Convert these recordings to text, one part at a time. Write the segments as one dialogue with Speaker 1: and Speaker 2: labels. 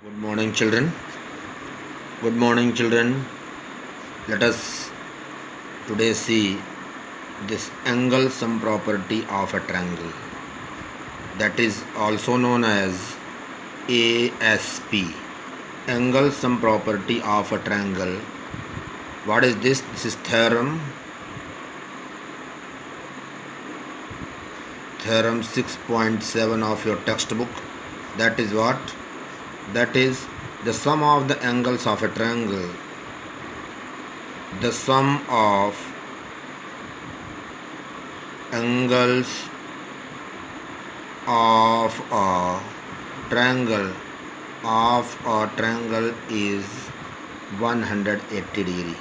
Speaker 1: Good morning, children. Good morning, children. Let us today see this angle sum property of a triangle, that is also known as ASP. Angle sum property of a triangle. What is this? This is theorem 6.7 of your textbook. That is what? That is the sum of the angles of a triangle. The sum of angles of a triangle is 180 degree.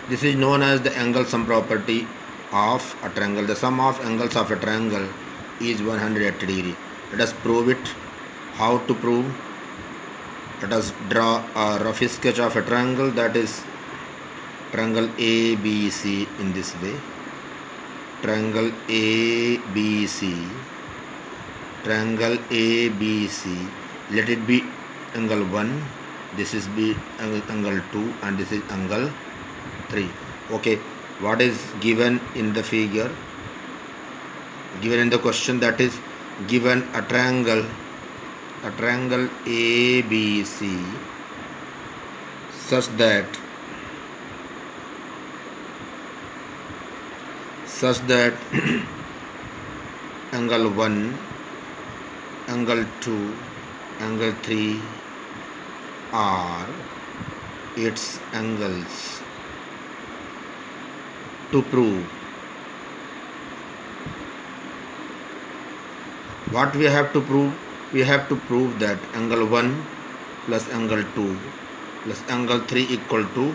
Speaker 1: This is known as the angle sum property of a triangle. The sum of angles of a triangle is 180 degree. Let us prove it. How to prove? Let us draw a rough sketch of a triangle, that is triangle ABC in this way. Triangle ABC. Triangle ABC. Let it be angle 1. This is be angle 2 and this is angle 3. Okay. What is given in the figure? Given in the question, that is given a triangle ABC such that angle 1, angle 2, angle 3 are its angles. To prove, what we have to prove? We have to prove that angle 1 plus angle 2 plus angle 3 equal to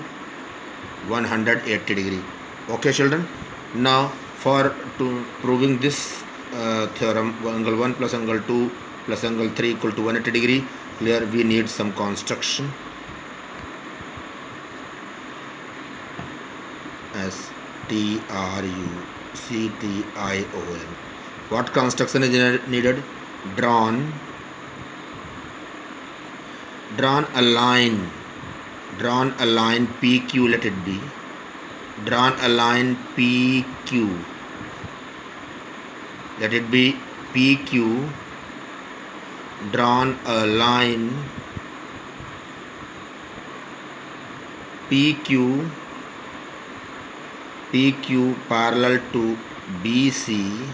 Speaker 1: 180 degree. Okay, children. Now for proving this theorem, angle 1 plus angle 2 plus angle 3 equal to 180 degree, here we need some construction. STRUCTION. What construction is needed? Drawn a line PQ, let it be. Drawn a line PQ. Let it be PQ. Drawn a line PQ parallel to BC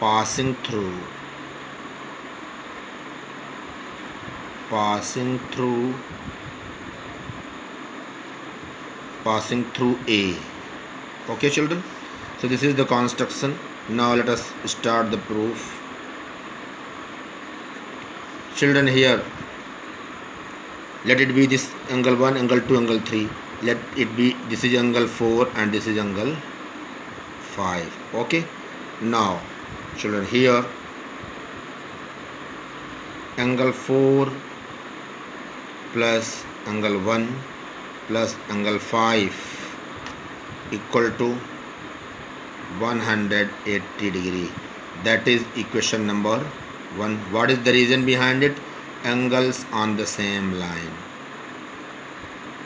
Speaker 1: passing through A. Okay, children. So this is the construction. Now let us start the proof. Children, here let it be this angle 1, angle 2, angle 3. Let it be, this is angle 4 and this is angle 5. Okay. Now children, here angle 4 plus angle 1 plus angle 5 equal to 180 degree. That is equation number 1. What is the reason behind it? Angles on the same line.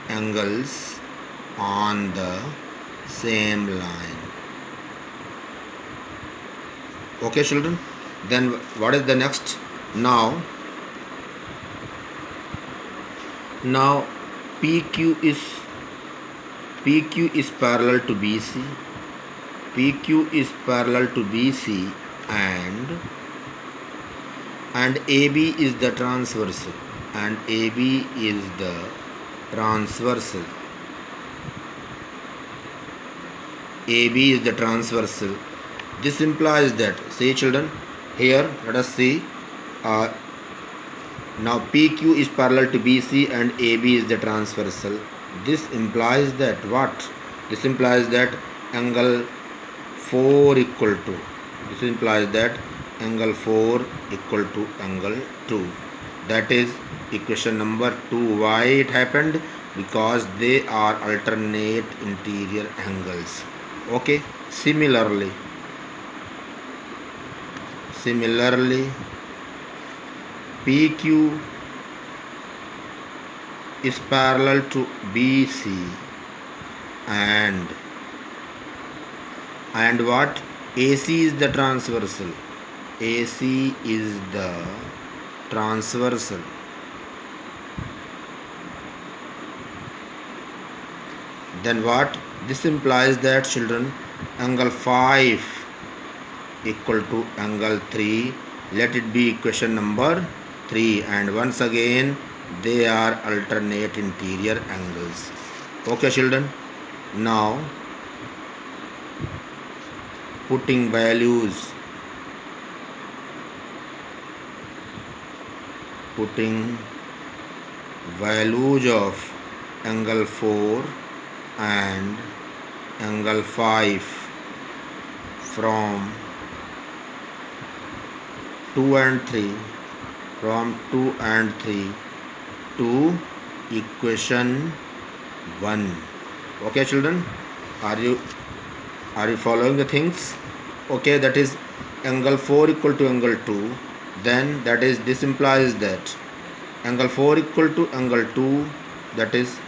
Speaker 1: Angles on the same line. Okay, children. Then what is the next? Now PQ is parallel to BC. PQ is parallel to BC and AB is the transversal. AB is the transversal. This implies that, see children, here let us see, now PQ is parallel to BC and AB is the transversal. This implies that what? This implies that angle 4 equal to, this implies that angle 4 equal to angle 2. That is equation number 2. Why it happened? Because they are alternate interior angles. Okay. Similarly PQ is parallel to BC and what? AC is the transversal. AC is the transversal. Then what? This implies that children, angle 5 equal to angle 3. Let it be equation number 3, and once again they are alternate interior angles. Okay children, now putting values of angle 4 and angle 5 from 2 and 3 to equation 1. Okay children, are you following the things? Okay, that is angle 4 equal to angle 2, then that is, this implies that angle 4 equal to angle 2, that is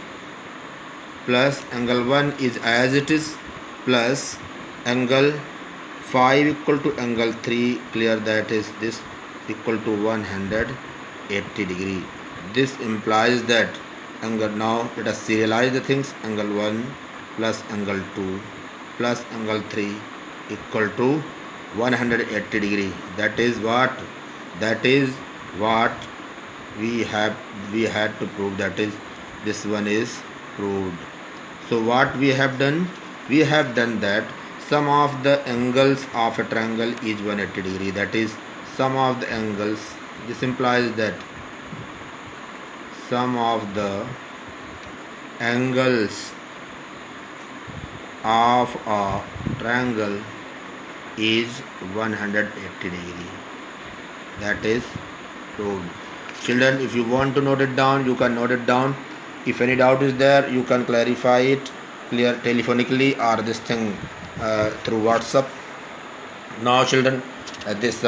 Speaker 1: plus angle 1 is as it is, plus angle 5 equal to angle 3, clear, that is this equal to 180 degree. This implies that angle, now let us serialize the things, angle 1 plus angle 2 plus angle 3 equal to 180 degree. That is what we had to prove, that is, this one is proved. So what we have done? We have done that sum of the angles of a triangle is 180 degree, that is sum of the angles. This implies that sum of the angles of a triangle is 180 degree. That is proved. Children, if you want to note it down, you can note it down. If any doubt is there, you can clarify it clear telephonically or this thing through WhatsApp. Now children, this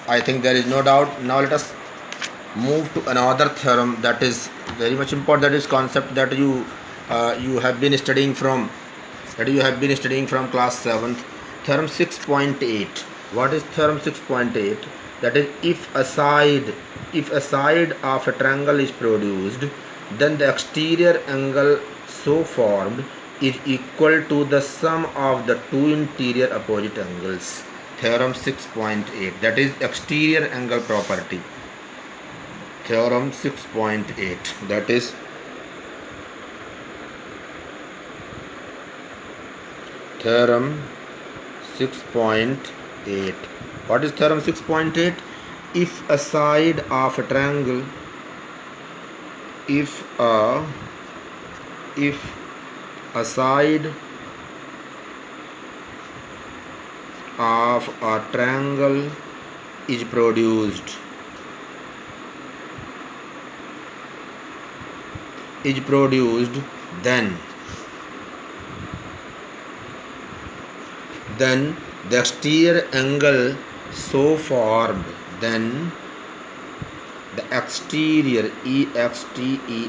Speaker 1: I think there is no doubt. Now let us move to another theorem that is very much important, that is concept that you have been studying from class 7th, theorem 6.8. What is theorem 6.8? That is, if a side of a triangle is produced, then the exterior angle so formed is equal to the sum of the two interior opposite angles. Theorem 6.8, that is exterior angle property. Theorem 6.8, that is theorem 6.8. What is theorem 6.8? If a side of a triangle, if a side of a triangle is produced, then the exterior angle so formed, then the exterior, exterior,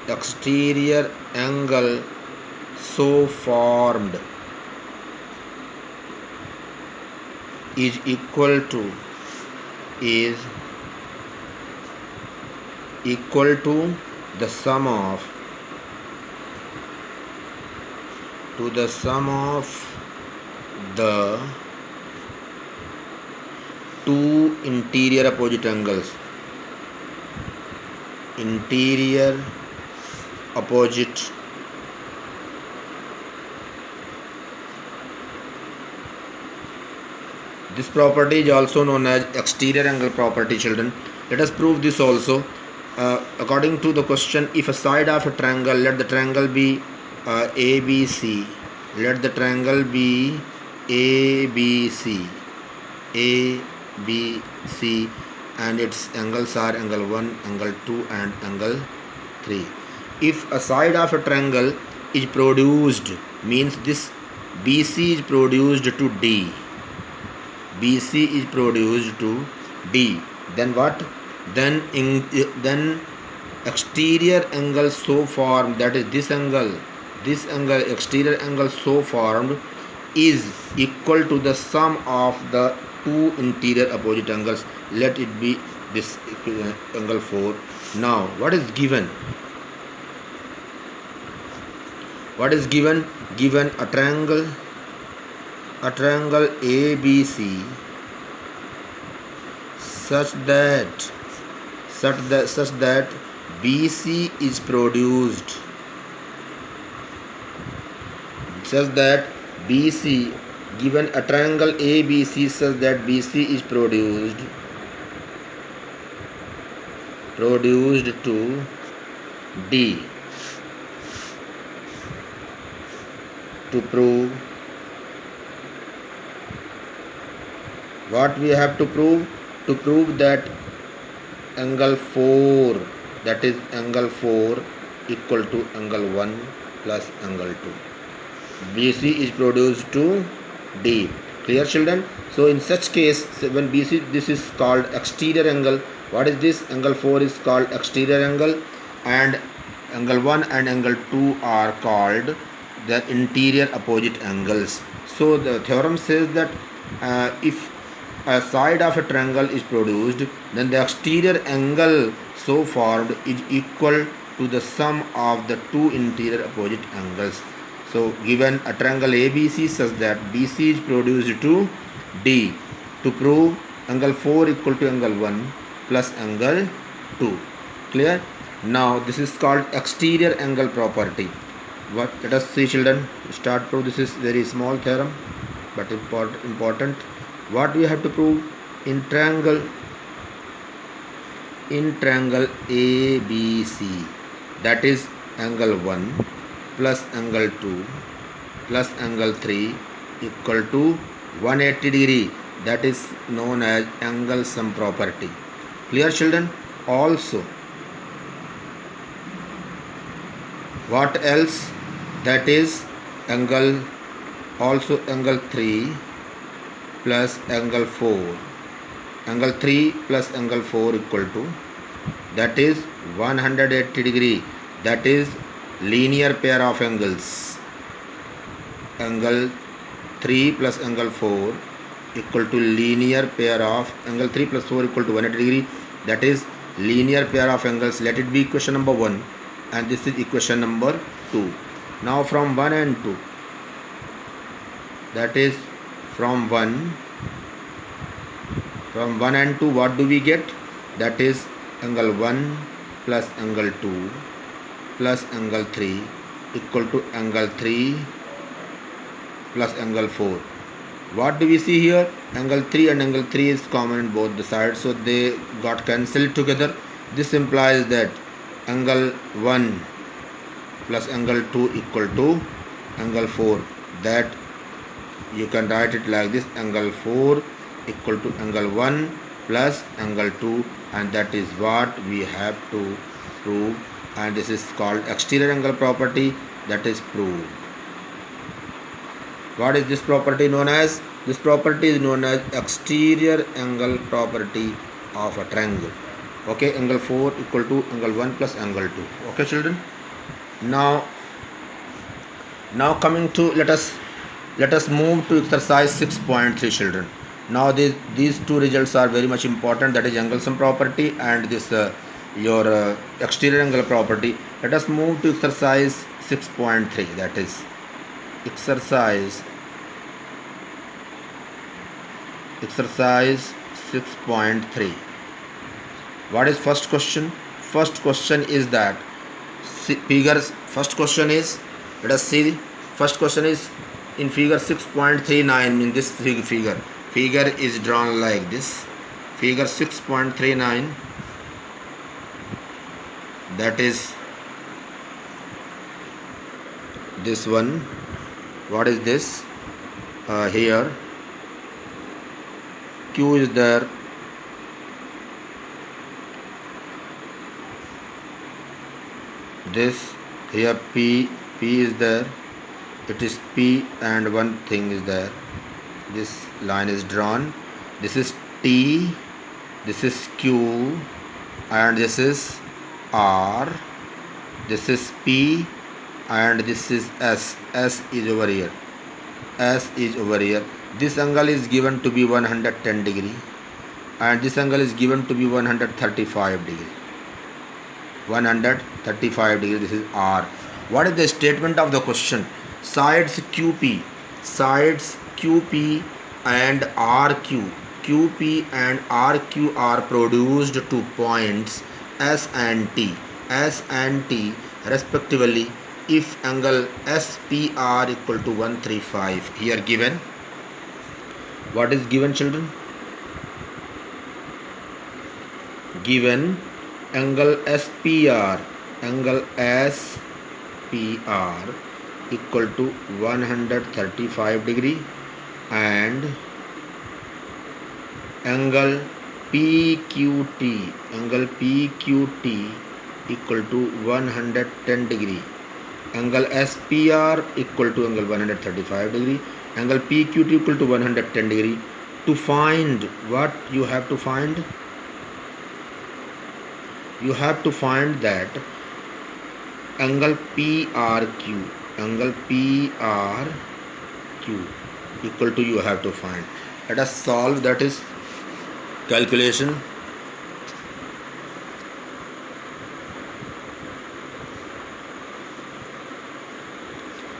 Speaker 1: exterior angle so formed is equal to the sum of the two interior opposite angles. Interior opposite this property is also known as exterior angle property. Children, let us prove this also. According to the question, if a side of a triangle, let the triangle be ABC, let the triangle be ABC, and its angles are angle 1, angle 2 and angle 3. If a side of a triangle is produced, means this BC is produced to D, then what? then exterior angle so formed, that is this angle exterior angle so formed is equal to the sum of the two interior opposite angles. Let it be this angle 4. Now what is given? Given a triangle ABC such that BC is produced, such that BC, given a triangle ABC such that BC is produced to D. To prove, what we have to prove? To prove that angle 4, that is angle 4 equal to angle 1 plus angle 2. BC is produced to D. Clear, children? So in such case, when BC, this is called exterior angle. What is this? Angle 4 is called exterior angle, and angle 1 and angle 2 are called the interior opposite angles. So the theorem says that if a side of a triangle is produced, then the exterior angle so formed is equal to the sum of the two interior opposite angles. So given a triangle ABC such that BC is produced to D, to prove angle 4 equal to angle 1 plus angle 2. Clear? Now this is called exterior angle property. What? Let us see, children. Start prove. This is very small theorem but important. What we have to prove? In triangle ABC, that is angle 1 plus angle 2 plus angle 3 equal to 180 degree, that is known as angle sum property. Clear, children? Also, what else? That is angle, also angle 3 plus angle 4. Angle 3 plus angle 4 equal to, that is 180 degree, that is linear pair of angles. Angle 3 plus angle 4 equal to linear pair of angle 3 plus 4 equal to 180 degree, that is linear pair of angles. Let it be equation number 1, and this is equation number 2. Now from 1 and 2, that is from 1 and 2, what do we get? That is angle 1 plus angle 2 plus angle 3 equal to angle 3 plus angle 4. What do we see here? Angle 3 and angle 3 is common in both the sides, so they got cancelled together. This implies that angle 1 plus angle 2 equal to angle 4. That you can write it like this: angle 4 equal to angle 1 plus angle 2, and that is what we have to prove, and this is called exterior angle property. That is proved. What is this property known as? This property is known as exterior angle property of a triangle. Okay, angle 4 equal to angle 1 plus angle 2. Okay, children? Now coming to, let us move to exercise 6.3, children. Now these two results are very much important, that is angle sum property and this your exterior angle property. Let us move to exercise 6.3, that is exercise 6.3. What is first question? First question is that figures. First question is, let us see. First question is in figure 6.39. In this figure is drawn like this. Figure 6.39, that is this one. What is this? Here Q is there, this here P is there, it is P and one thing is there. This line is drawn. This is T, this is Q, and this is R, this is P, and this is S. S is over here. S is over here. This angle is given to be 110 degree, and this angle is given to be 135 degree. 135 degree. This is R. What is the statement of the question? Sides QP and RQ. QP and RQ are produced to points S and T respectively if angle SPR equal to 135. Here given. What is given, children? Given angle SPR equal to 135 degree and angle PQT equal to 110 degree. Angle SPR equal to angle 135 degree. Angle PQT equal to 110 degree. To find, what you have to find? You have to find that angle PRQ equal to, you have to find. Let us solve, that is calculation.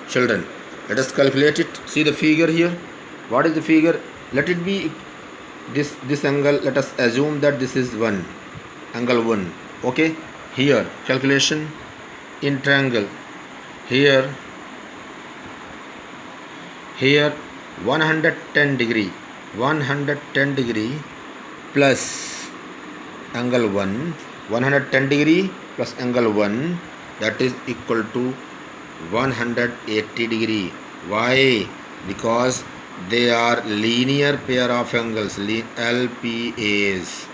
Speaker 1: Children, let us calculate it. See the figure here. What is the figure? Let it be this angle. Let us assume that this is angle 1. Okay, here calculation in triangle. Here 110 degree plus angle 1, 110 degree plus angle 1, that is equal to 180 degree. Why? Because they are linear pair of angles, LPAs.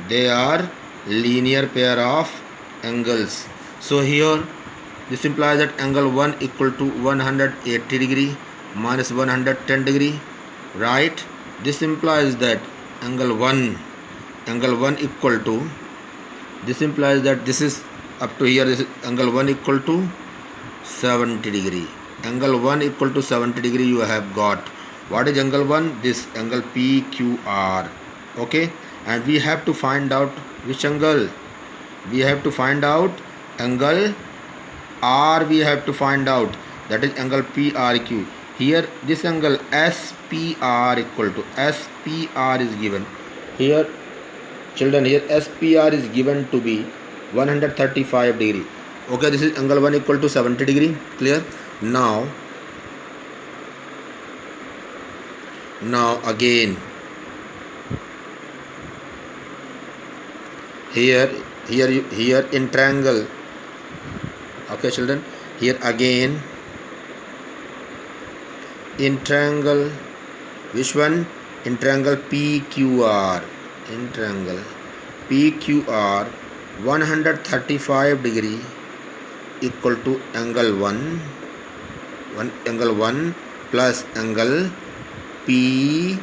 Speaker 1: They are linear pair of angles. So here this implies that angle 1 equal to 180 degree minus 110 degree, right? This implies that angle 1 equal to, this implies that this is up to here, this is angle 1 equal to 70 degree. Angle 1 equal to 70 degree you have got. What is angle 1? This angle PQR. Okay, and we have to find out which angle. We have to find out angle R. We have to find out, that is angle PRQ. Here this angle SPR equal to, SPR is given here, children. Here SPR is given to be 135 degree. Okay, this is angle 1 equal to 70 degree. Clear? Now again here in triangle. Okay, children, here again in triangle, which one? In triangle PQR. In triangle PQR, 135 degree equal to angle 1 plus angle PRQ.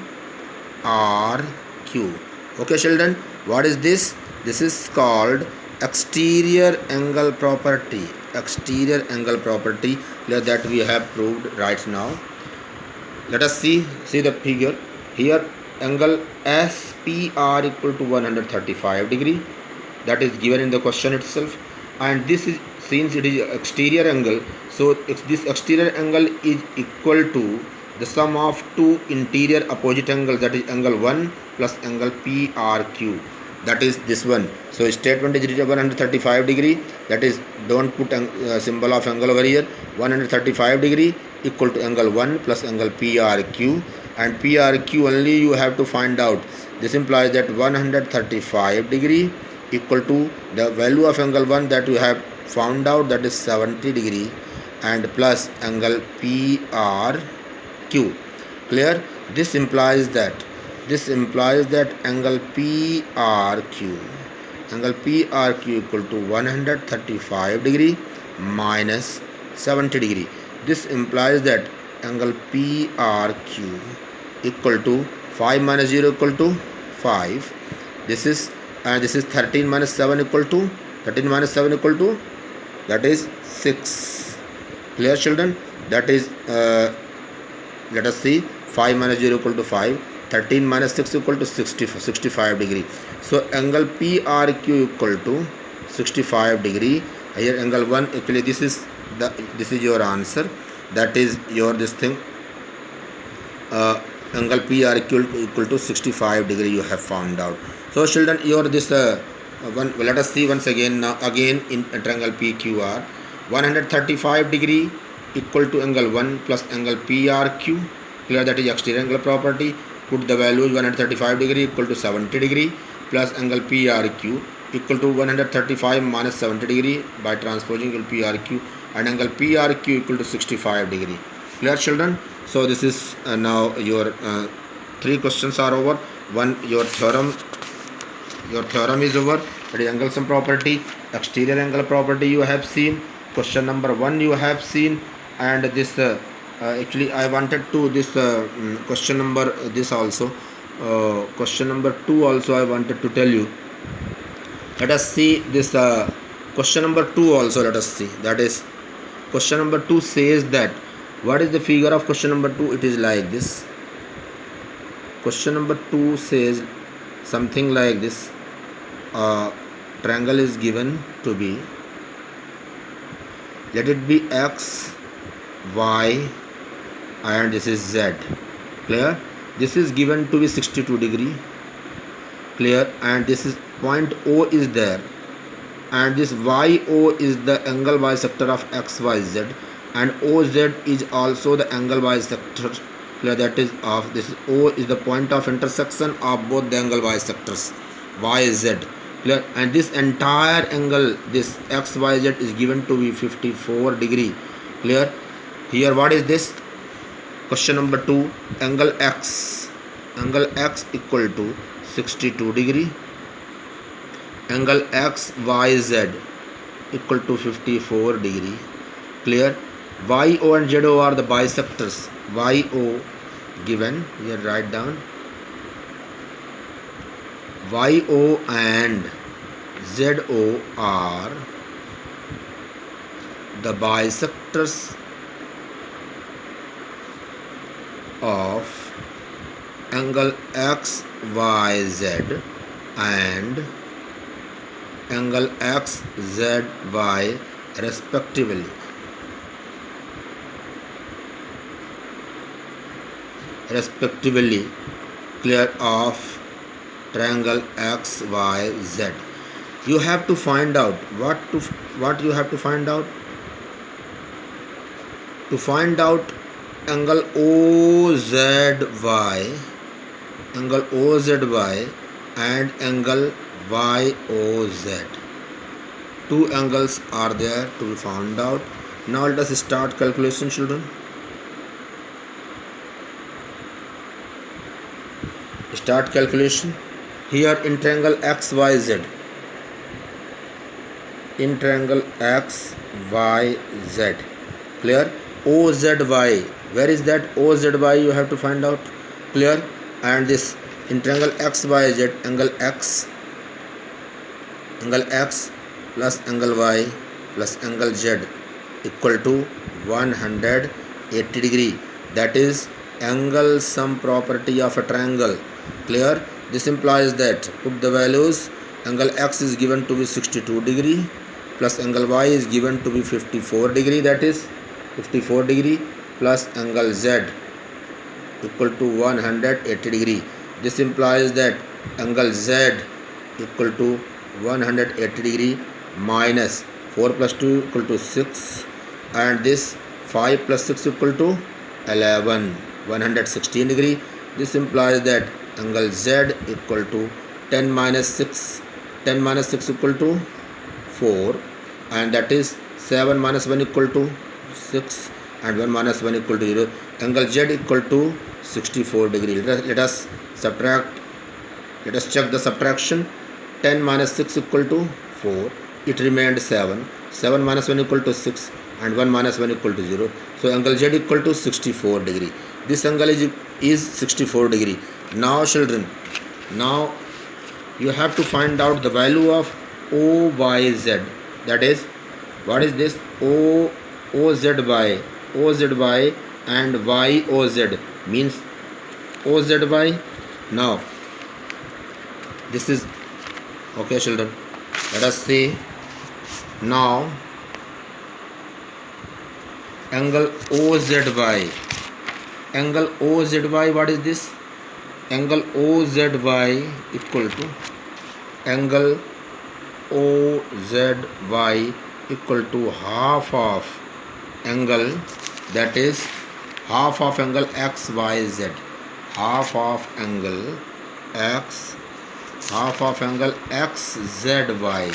Speaker 1: Okay, children, what is this? This is called exterior angle property. Exterior angle property, that we have proved right now. Let us see the figure. Here angle SPR equal to 135 degree, that is given in the question itself, and this is, since it is exterior angle, so this exterior angle is equal to the sum of two interior opposite angles, that is angle 1 plus angle PRQ, that is this one. So statement is written 135 degree, that is, don't put symbol of angle over here. 135 degree equal to angle 1 plus angle PRQ, and PRQ only you have to find out. This implies that 135 degree equal to the value of angle 1 that you have found out, that is 70 degree, and plus angle PRQ. Clear? This implies that angle PRQ equal to 135 degree minus 70 degree. This implies that angle PRQ equal to 5 minus 0 equal to 5. This is and this is 13 minus 7 equal to, 13 minus 7 equal to, that is 6. Clear children? That is let us see, 5 minus 0 equal to 5, 13 minus 6 equal to 65 degree. So angle PRQ equal to 65 degree. Here angle 1, actually this is your answer, that is your this thing, angle PRQ equal to 65 degree you have found out. So children, your this one, let us see once again. Now again in triangle PQR, 135 degree equal to angle 1 plus angle PRQ. Clear? That is exterior angle property. Put the values, 135 degree equal to 70 degree plus angle PRQ equal to 135 minus 70 degree by transposing angle PRQ, and angle PRQ equal to 65 degree. Clear children? So this is now your 3 questions are over. One, your theorem is over. That is angle sum property, exterior angle property you have seen. Question number 1 you have seen, and this actually I wanted to this question number this also question number 2 also I wanted to tell you. Let us see this question number 2 also. Let us see, that is question number 2 says that, what is the figure of question number 2? It is like this. Question number 2 says something like this. Triangle is given to be, let it be x, y, and this is z. Clear? This is given to be 62 degree. Clear? And this is point O is there, and this YO is the angle bisector of XYZ, and OZ is also the angle bisector. Clear? That is of this O is the point of intersection of both the angle bisectors YZ. Clear? And this entire angle, this XYZ, is given to be 54 degree. Clear? Here what is this? Question number 2, angle X equal to 62 degree, angle XYZ equal to 54 degree. Clear? YO and ZO are the bisectors. YO given here, write down, YO and ZO are the bisectors of angle XYZ and angle XZY respectively. Clear? Of triangle XYZ. You have to find out what you have to find out. To find out angle OZY and angle YOZ. 2 angles are there to be found out. Now let us start calculation, children. Start calculation. Here in triangle XYZ, clear? OZY, where is that? OZY you have to find out. Clear? And this in triangle XYZ, angle X plus angle Y plus angle Z equal to 180 degree. That is angle sum property of a triangle. Clear? This implies that, put the values, angle X is given to be 62 degree plus angle Y is given to be 54 degree, that is 54 degree, plus angle Z equal to 180 degree. This implies that angle Z equal to 180 degree minus 4 plus 2 equal to 6, and this 5 plus 6 equal to 11, 116 degree. This implies that angle Z equal to 10 minus 6 equal to 4, and that is 7 minus 1 equal to 6, and 1 minus 1 equal to 0. Angle Z equal to 64 degree. Let us subtract. Let us check the subtraction. 10 minus 6 equal to 4. It remained 7. 7 minus 1 equal to 6, and 1 minus 1 equal to 0. So angle Z equal to 64 degree. This angle is 64 degree. Now children, now you have to find out the value of OYZ. That is, what is this? OZY, OZY and YOZ means OZY. Now, this is okay, children. Let us see now angle OZY. Angle OZY, what is this? Angle OZY equal to angle OZY equal to half of angle, that is half of angle XYZ, half of angle X, half of angle XZY,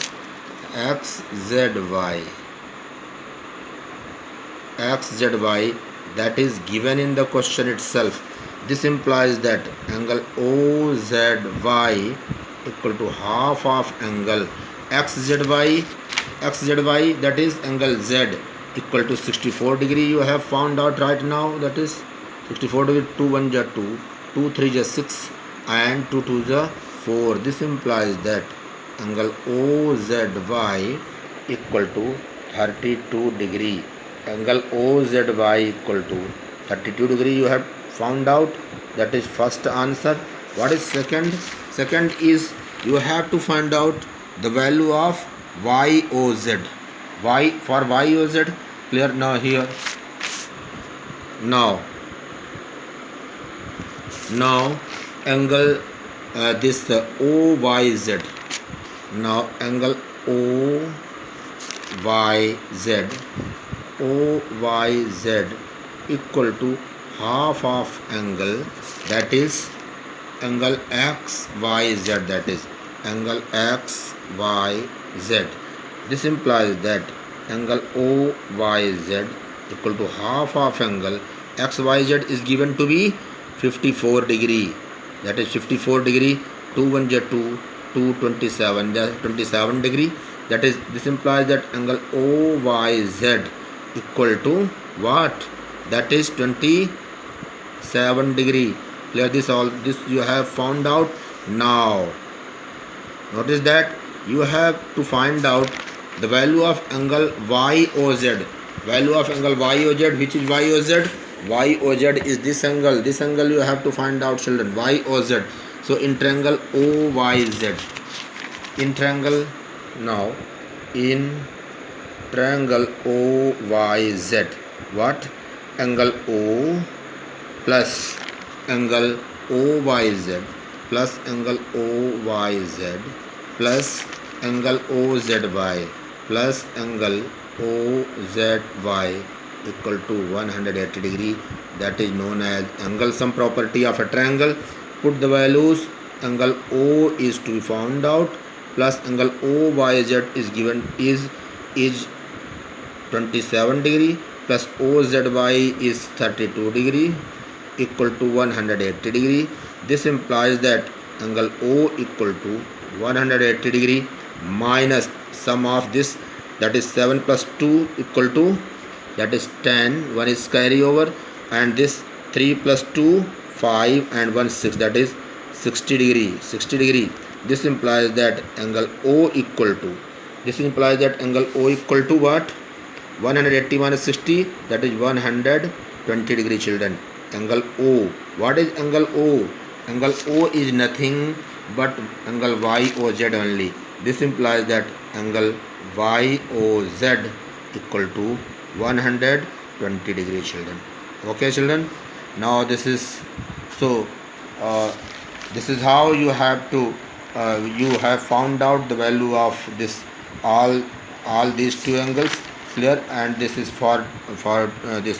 Speaker 1: XZY, that is given in the question itself. This implies that angle OZY equal to half of angle XZY, that is angle Z equal to 64 degree. You have found out right now, that is 64 degree. 2 1 is 2, 2 3 is 6 and 2 2 is 4. This implies that angle OZY equal to 32 degree. Angle OZY equal to 32 degree. You have found out. That is first answer. What is second? Second is you have to find out the value of YOZ. Y for YOZ. Clear now here. Now angle this OYZ. Now angle OYZ equal to half of angle, that is angle XYZ, that is angle XYZ. This implies that angle OYZ equal to half of angle XYZ is given to be 54 degree. That is 54 degree. 2 1 is 2, 2 27, that is 27 degree. That is, this implies that angle OYZ equal to what? That is 27 degree. Clear this? All this you have found out. Now notice that you have to find out the value of angle YOZ. Value of angle YOZ. Which is YOZ? YOZ is this angle. This angle you have to find out, children. YOZ. So in triangle OYZ. In triangle now. In triangle OYZ. What? Angle O plus angle OYZ plus angle OYZ plus angle OZY plus angle OZY equal to 180 degree. That is known as angle sum property of a triangle. Put the values. Angle O is to be found out plus angle OYZ is given is 27 degree plus OZY is 32 degree equal to 180 degree. This implies that angle O equal to 180 degree minus sum of this, that is 7 plus 2 equal to, that is 10, 1 is carry over, and this 3 plus 2 5 and 1 6, that is 60 degree. 60 degree. This implies that angle O equal to, this implies that angle O equal to what? 180 minus 60, that is 120 degree, children. Angle O. What is angle O? Angle O is nothing but angle YOZ only. This implies that angle YOZ equal to 120 degree, children. Okay, children. Now this is so. This is how you have to. You have found out the value of this all these two angles. Clear? And this is for this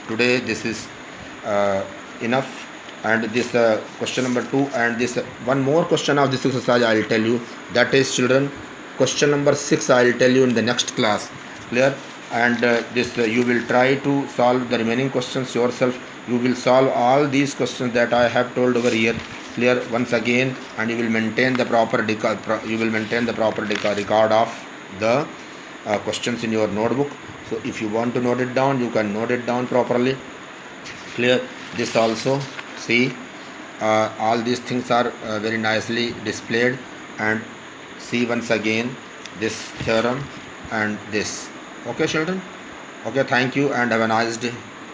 Speaker 1: today. This is enough. And this question number 2, and this one more question of this exercise I will tell you. That is, children, question number 6 I will tell you in the next class. Clear? And this you will try to solve the remaining questions yourself. You will solve all these questions that I have told over here. Clear? Once again, and you will maintain the proper record of the questions in your notebook. So if you want to note it down, you can note it down properly. Clear? This also, see, all these things are very nicely displayed. and see once again this theorem and this. Okay children? Okay, thank you and have a nice day.